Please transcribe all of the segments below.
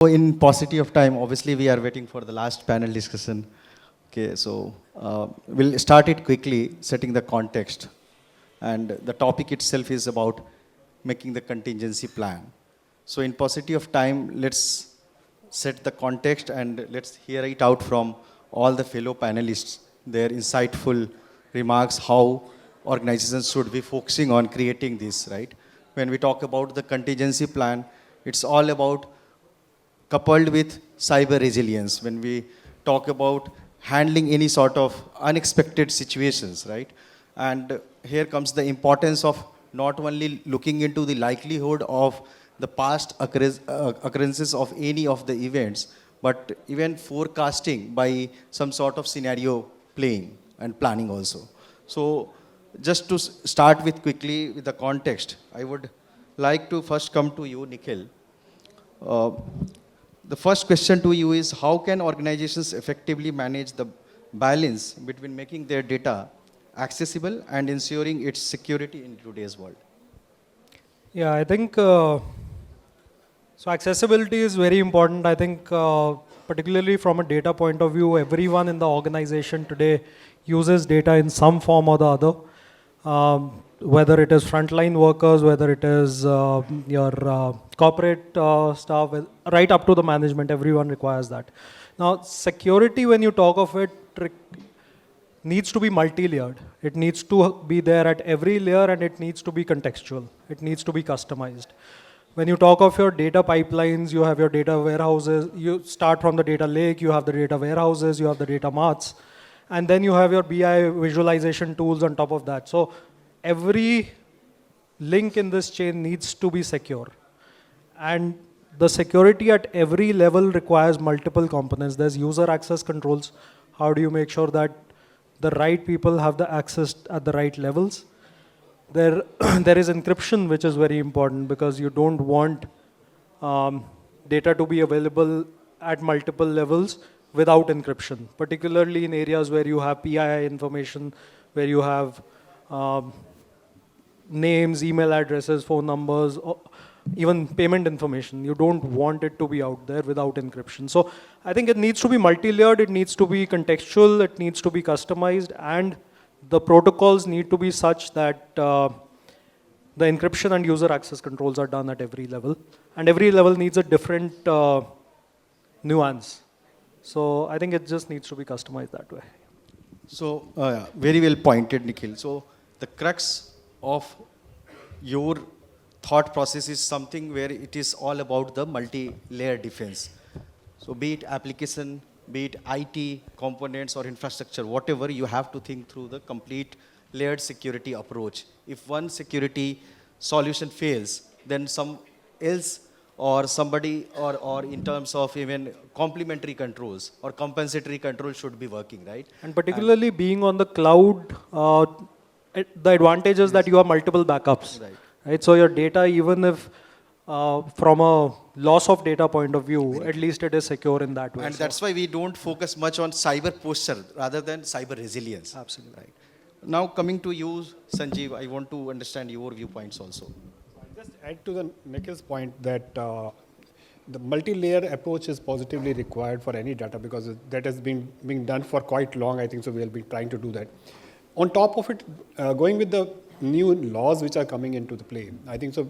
So in paucity of time, obviously we are waiting for the last panel discussion. Okay, so we'll start it quickly, setting the context. And the topic itself is about making the contingency plan. So in paucity of time, let's set the context and let's hear it out from all the fellow panelists, their insightful remarks, how organizations should be focusing on creating this, right? When we talk about the contingency plan, it's all about coupled with cyber resilience when we talk about handling any sort of unexpected situations, right? And here comes the importance of not only looking into the likelihood of the past occurrences of any of the events, but even forecasting by some sort of scenario playing and planning also. So just to start with quickly with the context, I would like to first come to you, Nikhil. Uh, the first question to you is how can organizations effectively manage the balance between making their data accessible and ensuring its security in today's world? Yeah, I think so. Accessibility is very important. I think, particularly from a data point of view, everyone in the organization today uses data in some form or the other. Whether it is frontline workers, whether it is your corporate staff, right up to the management, everyone requires that. Now, security, when you talk of it, needs to be multi-layered. It needs to be there at every layer and it needs to be contextual. It needs to be customized. When you talk of your data pipelines, you have your data warehouses, you start from the data lake, you have the data warehouses, you have the data marts, and then you have your BI visualization tools on top of that. So every link in this chain needs to be secure. And the security at every level requires multiple components. There's user access controls. How do you make sure that the right people have the access at the right levels? There is encryption, which is very important because you don't want data to be available at multiple levels without encryption, particularly in areas where you have PII information, where you have names, email addresses, phone numbers, even payment information. You don't want it to be out there without encryption. So I think it needs to be multi-layered, it needs to be contextual, it needs to be customized, and the protocols need to be such that the encryption and user access controls are done at every level. And every level needs a different nuance. So I think it just needs to be customized that way. So very well pointed, Nikhil. So the crux of your thought process is something where it is all about the multi-layer defense. So be it application, be it IT components or infrastructure, whatever, you have to think through the complete layered security approach. If one security solution fails, then some else or somebody or in terms of even complementary controls or compensatory controls should be working, right? And particularly being on the cloud, the advantage is that you have multiple backups. Right? So your data, even if from a loss of data point of view, at least it is secure in that way. And that's why we don't focus much on cyber posture rather than cyber resilience. Absolutely. Right. Now coming to you, Sanjeev, I want to understand your viewpoints also. Just add to the Nikhil's point that the multi-layer approach is positively required for any data because that has been being done for quite long, I think, so we'll be trying to do that. On top of it, going with the new laws which are coming into the play, I think so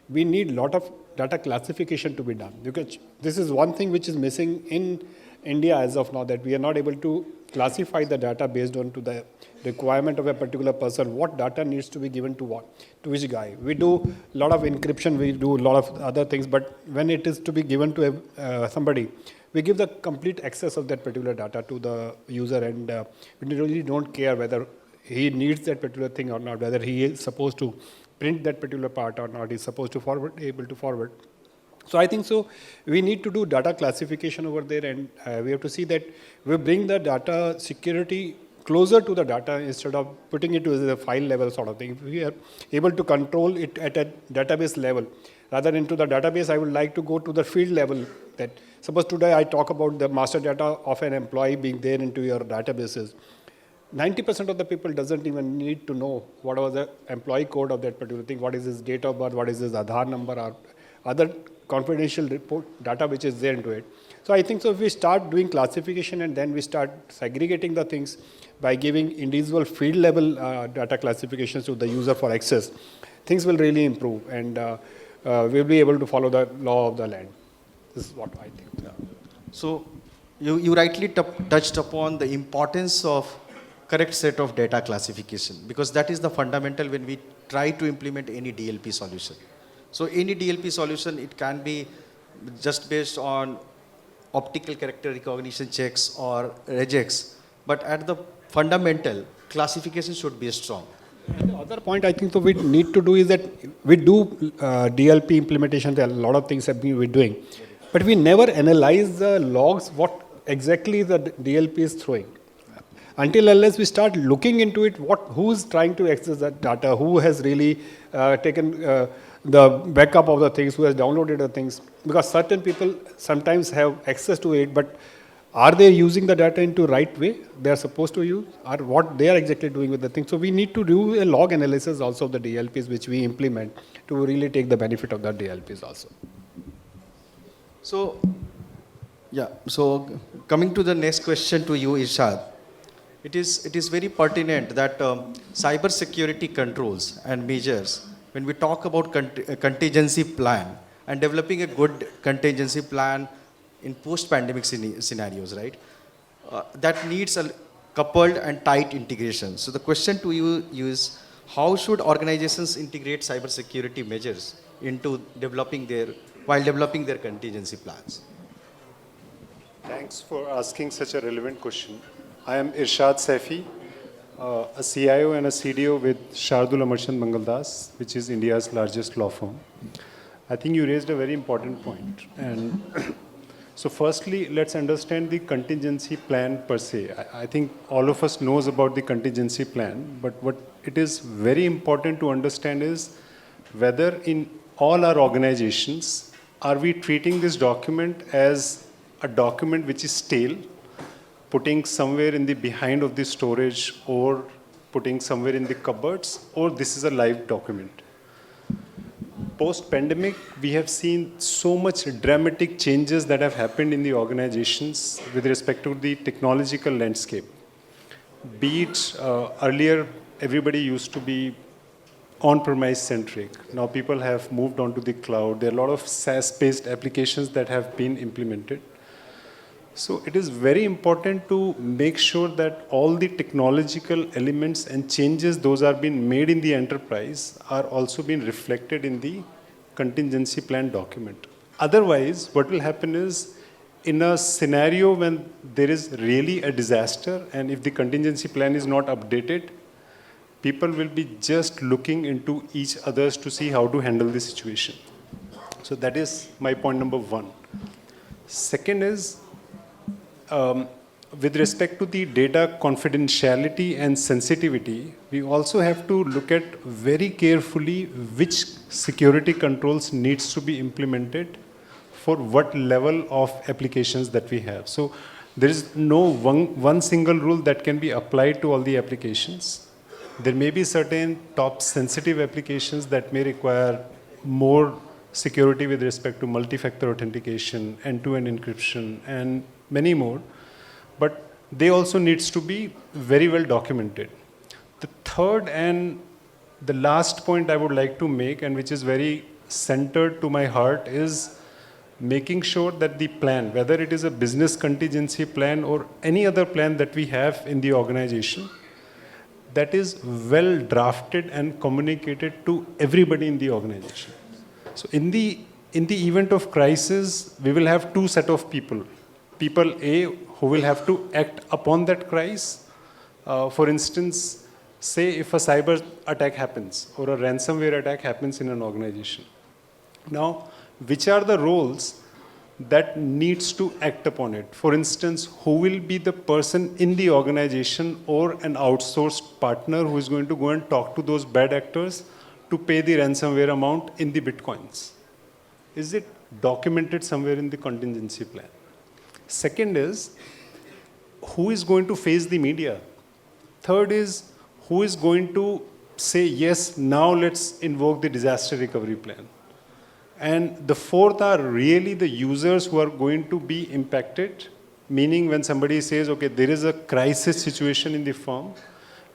we need a lot of data classification to be done because this is one thing which is missing in India as of now, that we are not able to classify the data based on to the requirement of a particular person, what data needs to be given to what, to which guy. We do a lot of encryption, we do a lot of other things, but when it is to be given to somebody, we give the complete access of that particular data to the user, and we really don't care whether he needs that particular thing or not, whether he is supposed to print that particular part or not, he's supposed to able to forward. So I think so we need to do data classification over there, and we have to see that we bring the data security closer to the data instead of putting it to a file level sort of thing. If we are able to control it at a database level, rather into the database, I would like to go to the field level. That suppose today I talk about the master data of an employee being there into your databases. 90% of the people doesn't even need to know what was the employee code of that particular thing, what is his date of birth, what is his Aadhaar number, other confidential report data which is there into it. So I think so if we start doing classification and then we start segregating the things by giving individual field level data classifications to the user for access, things will really improve, and we'll be able to follow the law of the land. This is what I think. Yeah. So you rightly touched upon the importance of correct set of data classification, because that is the fundamental when we try to implement any DLP solution. So any DLP solution, it can be just based on optical character recognition checks or regex, but at the fundamental, classification should be strong. And the other point I think so we need to do is that we do DLP implementation. There are a lot of things that we're doing, but we never analyze the logs, what exactly the DLP is throwing. Until unless we start looking into it, who's trying to access that data, who has really taken the backup of the things, who has downloaded the things, because certain people sometimes have access to it, but are they using the data into right way they are supposed to use, or what they are exactly doing with the thing. So we need to do a log analysis also of the DLPs which we implement to really take the benefit of the DLPs also. So, yeah, so coming to the next question to you, Irshad. It is very pertinent that cyber security controls and measures, when we talk about contingency plan and developing a good contingency plan in post-pandemic scenarios, right? That needs a coupled and tight integration. So the question to you is, how should organizations integrate cyber security measures into while developing their contingency plans? Thanks for asking such a relevant question. I am Irshad Saifi, a CIO and a CDO with Shardul Amarchand Mangaldas, which is India's largest law firm. I think you raised a very important point. And so firstly, let's understand the contingency plan per se. I think all of us knows about the contingency plan, but what it is very important to understand is whether in all our organizations, are we treating this document as a document which is stale, putting somewhere in the behind of the storage or putting somewhere in the cupboards, or this is a live document. Post-pandemic, we have seen so much dramatic changes that have happened in the organizations with respect to the technological landscape. Be it earlier, everybody used to be on-premise centric. Now people have moved on to the cloud. There are a lot of SaaS-based applications that have been implemented. So it is very important to make sure that all the technological elements and changes those are being made in the enterprise are also being reflected in the contingency plan document. Otherwise, what will happen is, in a scenario when there is really a disaster and if the contingency plan is not updated, people will be just looking into each others to see how to handle the situation. So that is my point number one. Second is, with respect to the data confidentiality and sensitivity, we also have to look at very carefully which security controls needs to be implemented for what level of applications that we have. So there is no one single rule that can be applied to all the applications. There may be certain top sensitive applications that may require more security with respect to multi-factor authentication, end-to-end encryption, and many more, but they also needs to be very well documented. The third and the last point I would like to make, and which is very centered to my heart, is making sure that the plan, whether it is a business contingency plan or any other plan that we have in the organization, that is well drafted and communicated to everybody in the organization. So in the event of crisis, we will have two set of people. People A, who will have to act upon that crisis. For instance, say if a cyber attack happens or a ransomware attack happens in an organization. Now, which are the roles that needs to act upon it? For instance, who will be the person in the organization or an outsourced partner who is going to go and talk to those bad actors to pay the ransomware amount in the bitcoins? Is it documented somewhere in the contingency plan? Second is, who is going to face the media? Third is, who is going to say, yes, now let's invoke the disaster recovery plan? And the fourth are really the users who are going to be impacted, meaning when somebody says, okay, there is a crisis situation in the firm,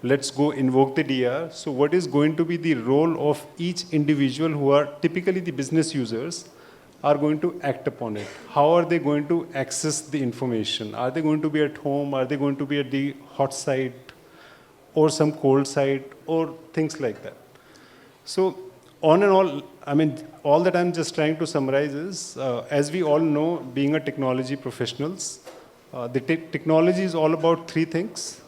let's go invoke the DR. So what is going to be the role of each individual who are typically the business users are going to act upon it? How are they going to access the information? Are they going to be at home? Are they going to be at the hot site or some cold site or things like that? So on and all, I mean, all that I'm just trying to summarize is, as we all know, being a technology professionals, the technology is all about three things: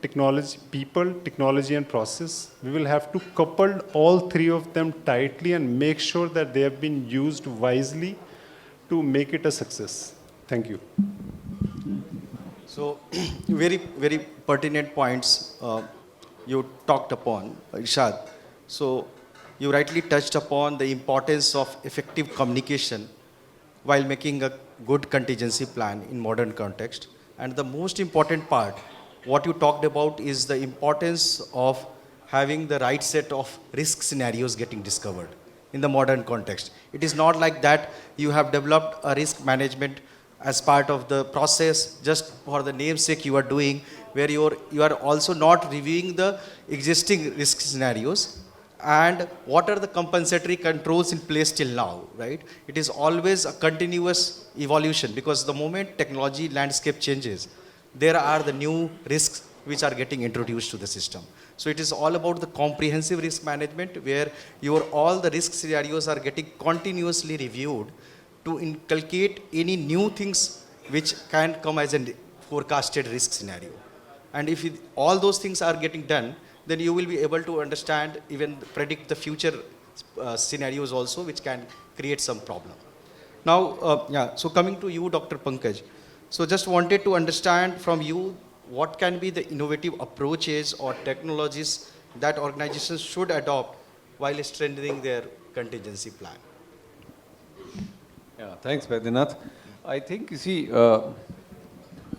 technology, people, technology, and process. We will have to couple all three of them tightly and make sure that they have been used wisely to make it a success. Thank you. So, very, very pertinent points you talked upon, Irshad. So, you rightly touched upon the importance of effective communication while making a good contingency plan in modern context. And the most important part, what you talked about, is the importance of having the right set of risk scenarios getting discovered in the modern context. It is not like that you have developed a risk management as part of the process just for the namesake you are doing, where you are also not reviewing the existing risk scenarios and what are the compensatory controls in place till now, right? It is always a continuous evolution, because the moment technology landscape changes, there are the new risks which are getting introduced to the system. So it is all about the comprehensive risk management, where all the risk scenarios are getting continuously reviewed to inculcate any new things which can come as a forecasted risk scenario. And if all those things are getting done, then you will be able to understand, even predict the future scenarios also, which can create some problem. Now, so coming to you, Dr. Pankaj. So just wanted to understand from you, what can be the innovative approaches or technologies that organizations should adopt while strengthening their contingency plan? Yeah, thanks, Vedanath. I think, you see,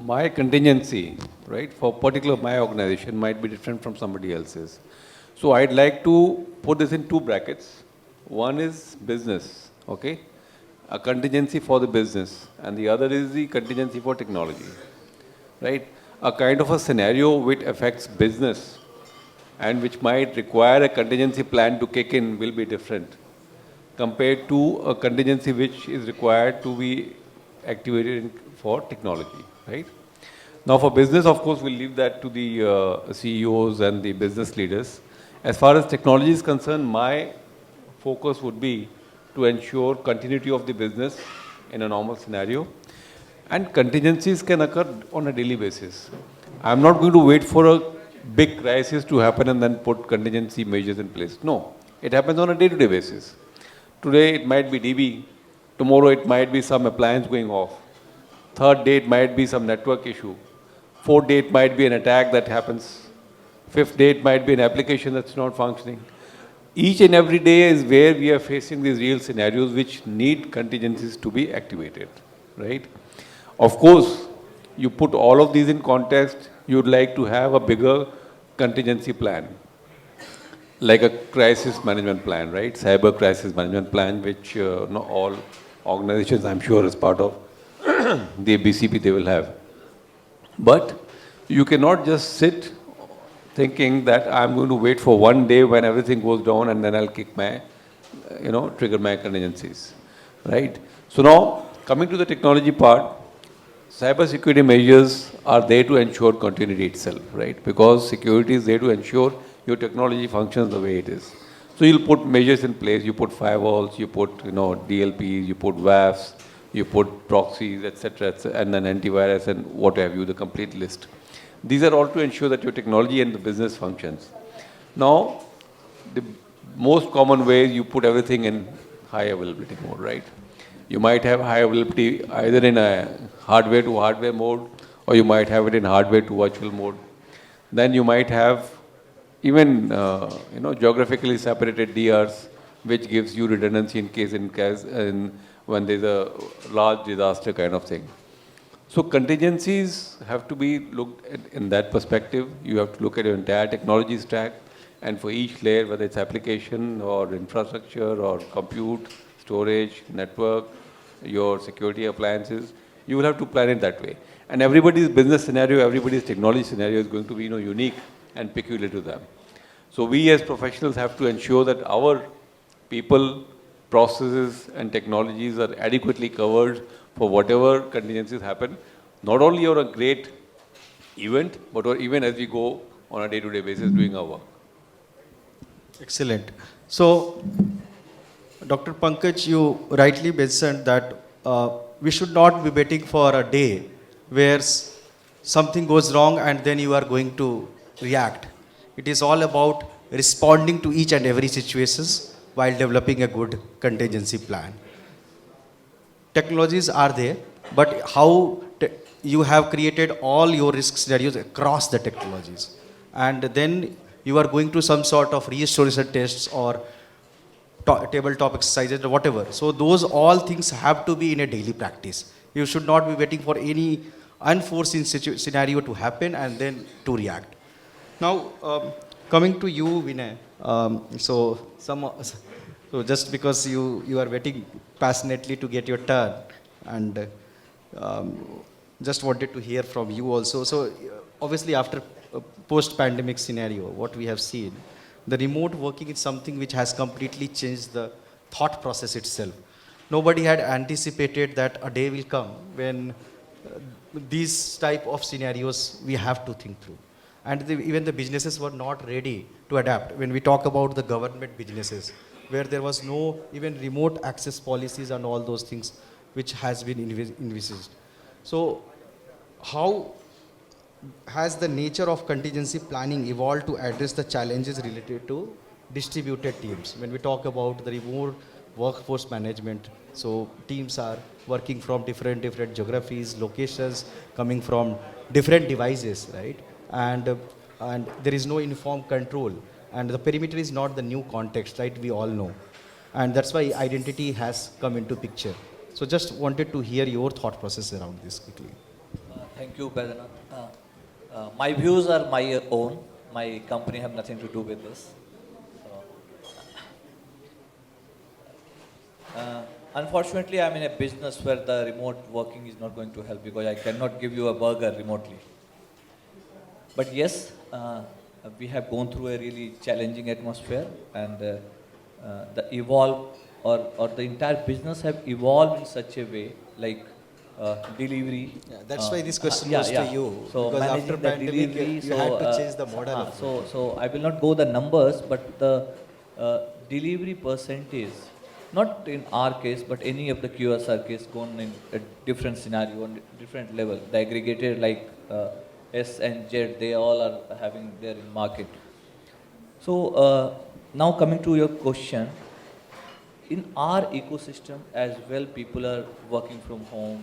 my contingency, right, for particular my organization might be different from somebody else's. So I'd like to put this in two brackets. One is business, okay, a contingency for the business, and the other is the contingency for technology, right? A kind of a scenario which affects business and which might require a contingency plan to kick in will be different compared to a contingency which is required to be activated for technology, right? Now for business, of course, we'll leave that to the CEOs and the business leaders. As far as technology is concerned, my focus would be to ensure continuity of the business in a normal scenario. And contingencies can occur on a daily basis. I'm not going to wait for a big crisis to happen and then put contingency measures in place. No, it happens on a day-to-day basis. Today it might be DB, tomorrow it might be some appliance going off. Third day it might be some network issue. Fourth day it might be an attack that happens. Fifth day it might be an application that's not functioning. Each and every day is where we are facing these real scenarios which need contingencies to be activated, right? Of course, you put all of these in context, you'd like to have a bigger contingency plan, like a crisis management plan, right? Cyber crisis management plan, which not all organizations, I'm sure, as part of the BCP, they will have. But you cannot just sit thinking that I'm going to wait for one day when everything goes down and then I'll kick my, trigger my contingencies, right? So now, coming to the technology part, cyber security measures are there to ensure continuity itself, right? Because security is there to ensure your technology functions the way it is. So you'll put measures in place, you put firewalls, you put, DLPs, you put WAFs, you put proxies, etc., and then antivirus and what have you, the complete list. These are all to ensure that your technology and the business functions. Now, the most common way you put everything in high availability mode, right? You might have high availability either in a hardware to hardware mode, or you might have it in hardware to virtual mode. Then you might have even, geographically separated DRs, which gives you redundancy in case when there's a large disaster kind of thing. So contingencies have to be looked at in that perspective. You have to look at your entire technology stack, and for each layer, whether it's application or infrastructure or compute, storage, network, your security appliances. You will have to plan it that way. And everybody's business scenario, everybody's technology scenario is going to be unique and peculiar to them. So we as professionals have to ensure that our people, processes and technologies are adequately covered for whatever contingencies happen, not only on a great event, but even as we go on a day-to-day basis doing our work. Excellent. So, Dr. Pankaj, you rightly mentioned that we should not be waiting for a day where something goes wrong and then you are going to react. It is all about responding to each and every situations while developing a good contingency plan. Technologies are there, but how you have created all your risk scenarios across the technologies. And then you are going to some sort of restoration tests or tabletop exercises or whatever. So those all things have to be in a daily practice. You should not be waiting for any unforeseen scenario to happen and then to react. Now, coming to you, Vinay. So just because you are waiting passionately to get your turn, and just wanted to hear from you also. So obviously after a post-pandemic scenario, what we have seen, the remote working is something which has completely changed the thought process itself. Nobody had anticipated that a day will come when these type of scenarios we have to think through. And even the businesses were not ready to adapt. When we talk about the government businesses, where there was no even remote access policies and all those things which has been envisaged. So how has the nature of contingency planning evolved to address the challenges related to distributed teams? When we talk about the remote workforce management, so teams are working from different geographies, locations, coming from different devices, right? And there is no uniform control. And the perimeter is not the new context, right? We all know. And that's why identity has come into picture. So just wanted to hear your thought process around this quickly. Thank you, Baidyanath. My views are my own. My company have nothing to do with this. Unfortunately, I'm in a business where the remote working is not going to help because I cannot give you a burger remotely. But yes, we have gone through a really challenging atmosphere, and the evolve or the entire business have evolved in such a way, like delivery. Yeah, that's why this question yeah, goes yeah. to you. So because managing after the pandemic, delivery, you had to change the model. Of it. So I will not go the numbers, but the delivery percentage, not in our case, but any of the QSR case, gone in a different scenario, on different level. The aggregated like S and Z, they all are having their in market. So now coming to your question, in our ecosystem as well, people are working from home,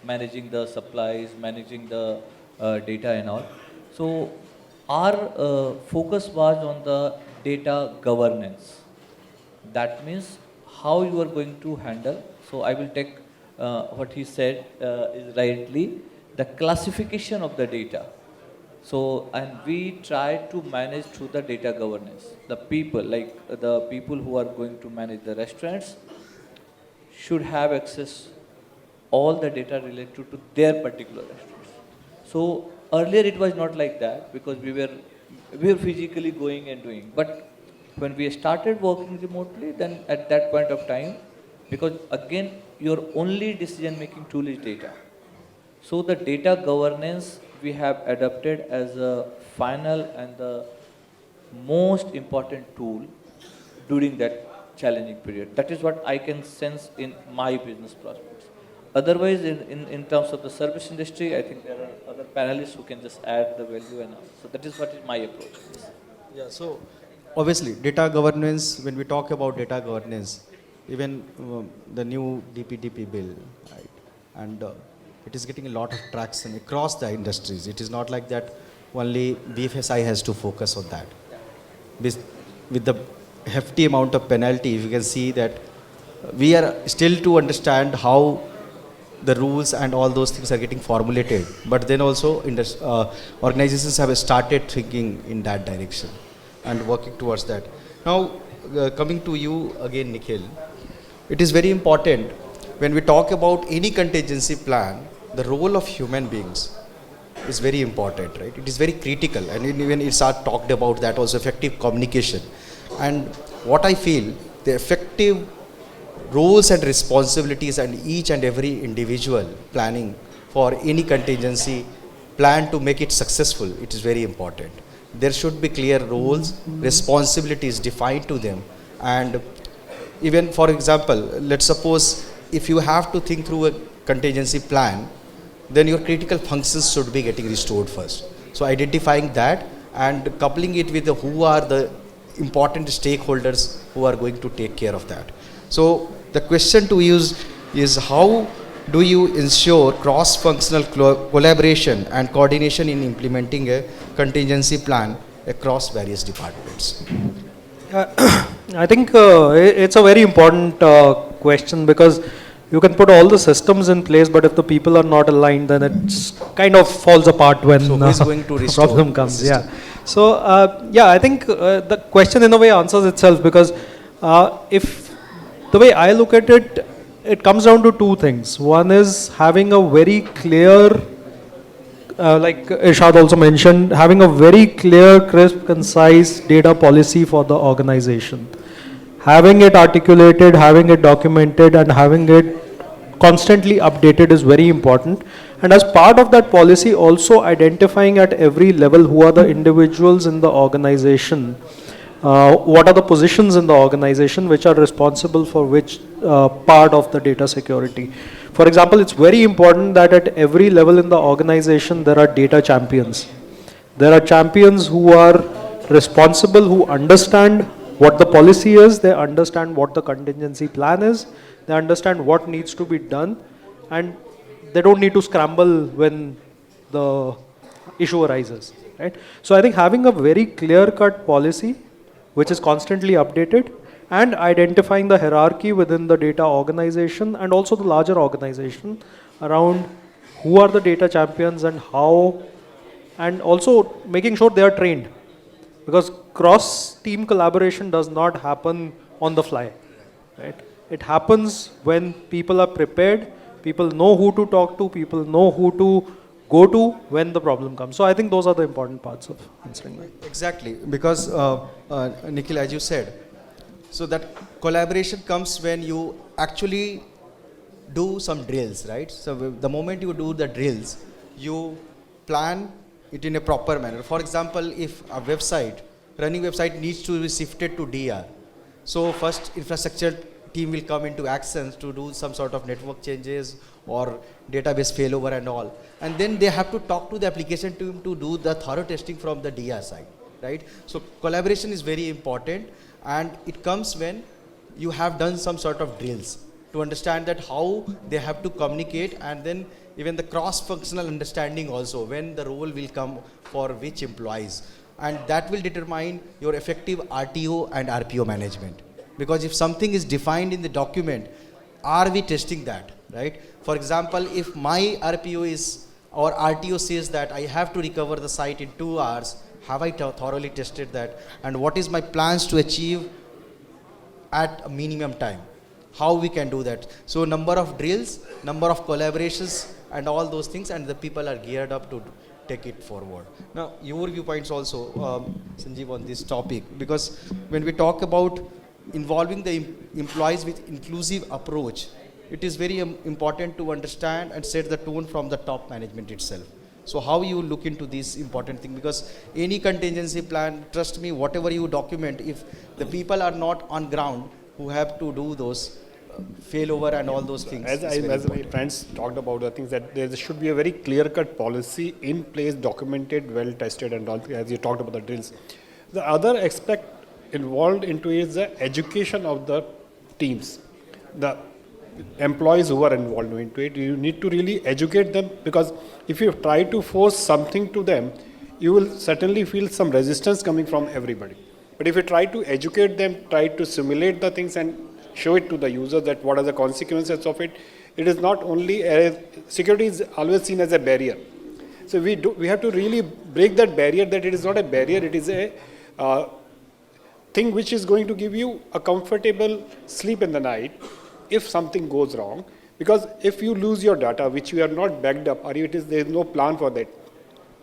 managing the supplies, managing the data and all. So our focus was on the data governance. That means how you are going to handle. So I will take what he said is rightly, the classification of the data. So, and we try to manage through the data governance. The people, like the people who are going to manage the restaurants, should have access all the data related to their particular restaurants. So earlier it was not like that because we were physically going and doing. But when we started working remotely, then at that point of time, because again your only decision making tool is data. So the data governance we have adopted as a final and the most important tool during that challenging period. That is what I can sense in my business prospects. Otherwise, in terms of the service industry, I think there are other panelists who can just add the value and all. So that is what is my approach. Yeah, so obviously data governance, when we talk about data governance, even the new DPDP bill, right, and it is getting a lot of traction across the industries. It is not like that only BFSI has to focus on that. With the hefty amount of penalty, you can see that we are still to understand how the rules and all those things are getting formulated. But then also organizations have started thinking in that direction and working towards that. Now, coming to you again, Nikhil. it is very important when we talk about any contingency plan, the role of human beings is very important, right? It is very critical, and even it's talked about that also effective communication. And what I feel, the effective roles and responsibilities and each and every individual planning for any contingency plan to make it successful, it is very important. There should be clear roles, responsibilities defined to them. And even for example, let's suppose if you have to think through a contingency plan, then your critical functions should be getting restored first. So identifying that and coupling it with who are the important stakeholders who are going to take care of that. So the question to use is how do you ensure cross-functional collaboration and coordination in implementing a contingency plan across various departments? I think it's a very important question, because you can put all the systems in place, but if the people are not aligned, then it kind of falls apart when So who is going to the restore problem the comes. system? Yeah. So yeah, I think the question in a way answers itself, because if the way I look at it, it comes down to two things. One is having a very clear, like Irshad also mentioned, having a very clear, crisp, concise data policy for the organization. Having it articulated, having it documented, and having it constantly updated is very important. And as part of that policy, also identifying at every level who are the individuals in the organization, what are the positions in the organization which are responsible for which part of the data security. For example, it's very important that at every level in the organization there are data champions. There are champions who are responsible, who understand what the policy is, they understand what the contingency plan is, they understand what needs to be done, and they don't need to scramble when the issue arises, right? So I think having a very clear-cut policy which is constantly updated, and identifying the hierarchy within the data organization and also the larger organization around who are the data champions and how, and also making sure they are trained, because cross-team collaboration does not happen on the fly, right? It happens when people are prepared, people know who to talk to, people know who to go to when the problem comes. So I think those are the important parts of answering that. Exactly, because Nikhil, as you said, so that collaboration comes when you actually do some drills, right? So the moment you do the drills, you plan it in a proper manner. For example, if a website, running website needs to be shifted to DR, so first infrastructure team will come into actions to do some sort of network changes or database failover and all. And then they have to talk to the application team to do the thorough testing from the DR side, right? So collaboration is very important, and it comes when you have done some sort of drills to understand that how they have to communicate, and then even the cross-functional understanding also, when the role will come for which employees. And that will determine your effective RTO and RPO management. Because if something is defined in the document, are we testing that, right? For example, if my RPO is, or RTO says that I have to recover the site in 2 hours, have I thoroughly tested that? And what is my plans to achieve at a minimum time? How we can do that? So number of drills, number of collaborations, and all those things, and the people are geared up to take it forward. Now, your viewpoints also, Sanjeev, on this topic, because when we talk about involving the employees with inclusive approach, it is very important to understand and set the tone from the top management itself. So how you look into this important thing, because any contingency plan, trust me, whatever you document, if the people are not on ground who have to do those failover and all those things. As my friends talked about, the things that there should be a very clear-cut policy in place, documented, well-tested, and all, as you talked about the drills. The other aspect involved into is the education of the teams, the employees who are involved into it. You need to really educate them, because if you try to force something to them, you will certainly feel some resistance coming from everybody. But if you try to educate them, try to simulate the things and show it to the user that what are the consequences of it, it is not only security is always seen as a barrier. So we have to really break that barrier, that it is not a barrier, it is a thing which is going to give you a comfortable sleep in the night, if something goes wrong, because if you lose your data, which you are not backed up, or it is there is no plan for that,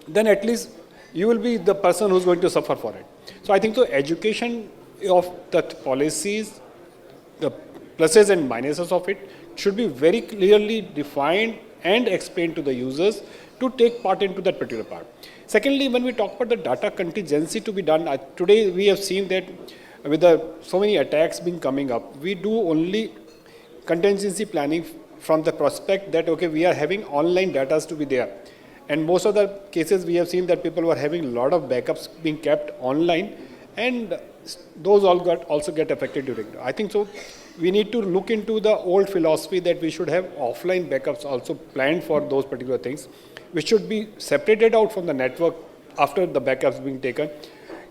then at least you will be the person who's going to suffer for it. So I think so education of the policies, the pluses and minuses of it should be very clearly defined and explained to the users to take part into that particular part. Secondly, when we talk about the data contingency to be done, today we have seen that with so many attacks being coming up, we do only contingency planning from the prospect that, okay, we are having online data to be there. And most of the cases we have seen that people were having a lot of backups being kept online, and those all also get affected during. I think so. We need to look into the old philosophy that we should have offline backups also planned for those particular things, which should be separated out from the network after the backups being taken,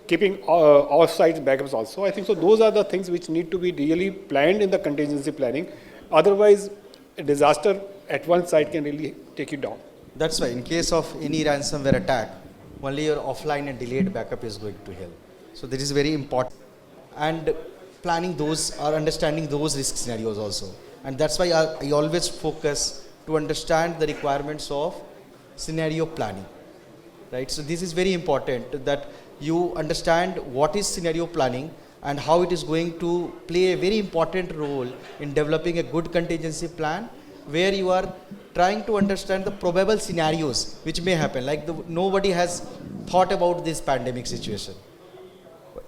keeping off-site backups also. I think so. Those are the things which need to be really planned in the contingency planning. Otherwise, a disaster at one site can really take you down. That's why in case of any ransomware attack, only your offline and delayed backup is going to help. So this is very important. And planning those or understanding those risk scenarios also. And that's why I always focus to understand the requirements of scenario planning. Right? So this is very important that you understand what is scenario planning and how it is going to play a very important role in developing a good contingency plan, where you are trying to understand the probable scenarios which may happen. Like nobody has thought about this pandemic situation.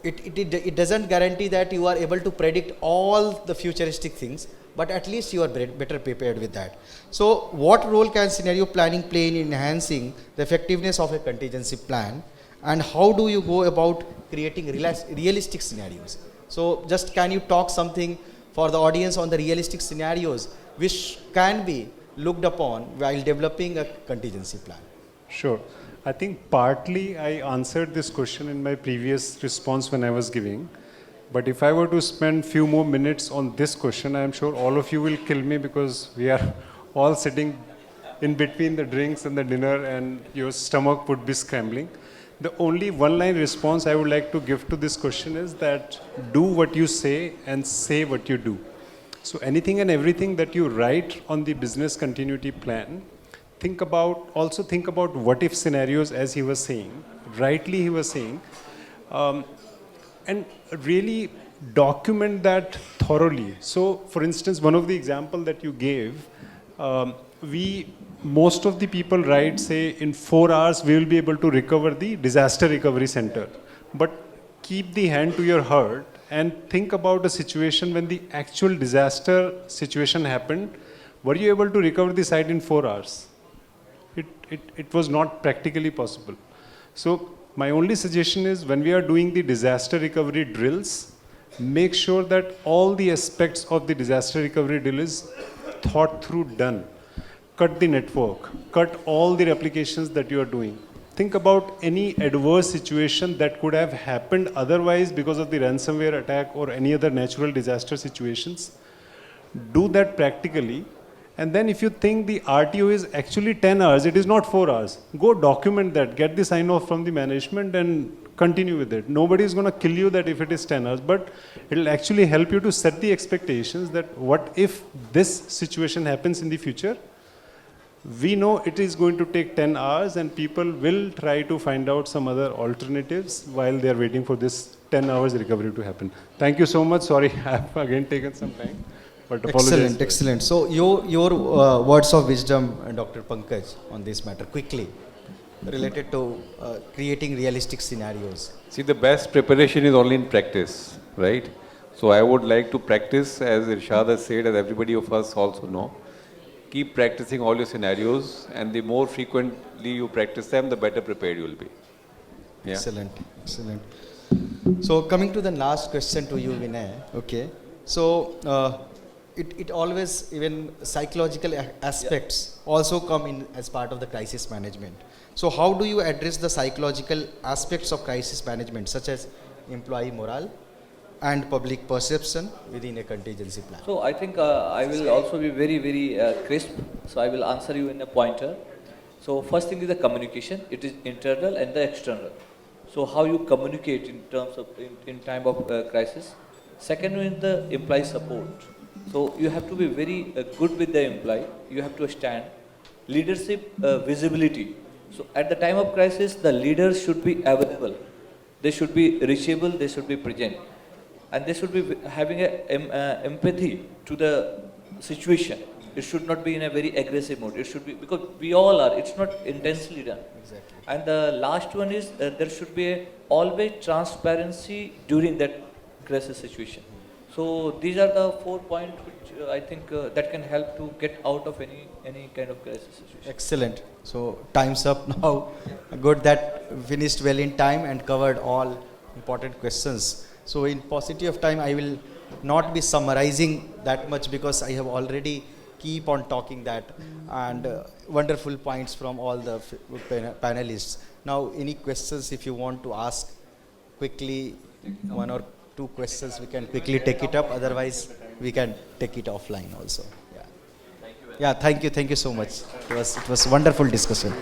It doesn't guarantee that you are able to predict all the futuristic things, but at least you are better prepared with that. So what role can scenario planning play in enhancing the effectiveness of a contingency plan, and how do you go about creating realistic scenarios? So just can you talk something for the audience on the realistic scenarios which can be looked upon while developing a contingency plan? Sure. I think partly I answered this question in my previous response when I was giving. But if I were to spend few more minutes on this question, I am sure all of you will kill me, because we are all sitting in between the drinks and the dinner and your stomach would be scrambling. The only one-line response I would like to give to this question is that do what you say and say what you do. So anything and everything that you write on the business continuity plan, also think about what if scenarios, as he was saying, rightly he was saying, and really document that thoroughly. So for instance, one of the example that you gave, most of the people write, say, in 4 hours we will be able to recover the disaster recovery center. But keep the hand to your heart and think about a situation when the actual disaster situation happened. Were you able to recover the site in 4 hours? It was not practically possible. So my only suggestion is, when we are doing the disaster recovery drills, make sure that all the aspects of the disaster recovery drill is thought through, done. Cut the network, cut all the replications that you are doing. Think about any adverse situation that could have happened otherwise because of the ransomware attack or any other natural disaster situations. Do that practically. And then if you think the RTO is actually 10 hours, it is not 4 hours, go document that, get the sign off from the management and continue with it. Nobody is going to kill you that if it is 10 hours, but it will actually help you to set the expectations that what if this situation happens in the future. We know it is going to take 10 hours and people will try to find out some other alternatives while they are waiting for this 10 hours recovery to happen. Thank you so much. Sorry, I have again taken some time. But excellent, excellent. So your words of wisdom, Dr. Pankaj, on this matter, quickly, related to creating realistic scenarios. See, the best preparation is only in practice, right? So I would like to practice, as Irshad has said, as everybody of us also know. Keep practicing all your scenarios, and the more frequently you practice them, the better prepared you will be. Yeah. Excellent, excellent. So coming to the last question to you, Vinay. Okay. So it always, even psychological aspects also come in as part of the crisis management. So how do you address the psychological aspects of crisis management, such as employee morale and public perception within a contingency plan? So I think I will also be very, very crisp. So I will answer you in a pointer. So first thing is the communication. It is internal and the external. So how you communicate in terms of in time of crisis. Second one is the employee support. So you have to be very good with the employee. You have to stand. Leadership visibility. So at the time of crisis, the leaders should be available. They should be reachable. They should be present, and they should be having a empathy to the situation. It should not be in a very aggressive mode. It should be, because we all are. It's not intensely done. Exactly. And the last one is there should be always transparency during that crisis situation. So these are the 4 points which I think that can help to get out of any kind of crisis situation. Excellent. So time's up now. Good that finished well in time and covered all important questions. So in paucity of time, I will not be summarizing that much because I have already keep on talking that, and wonderful points from all the panelists. Now, any questions if you want to ask quickly, 1 or 2 questions, we can quickly take it up. Otherwise, we can take it offline also. Yeah. Yeah. Thank you so much. It was wonderful discussion.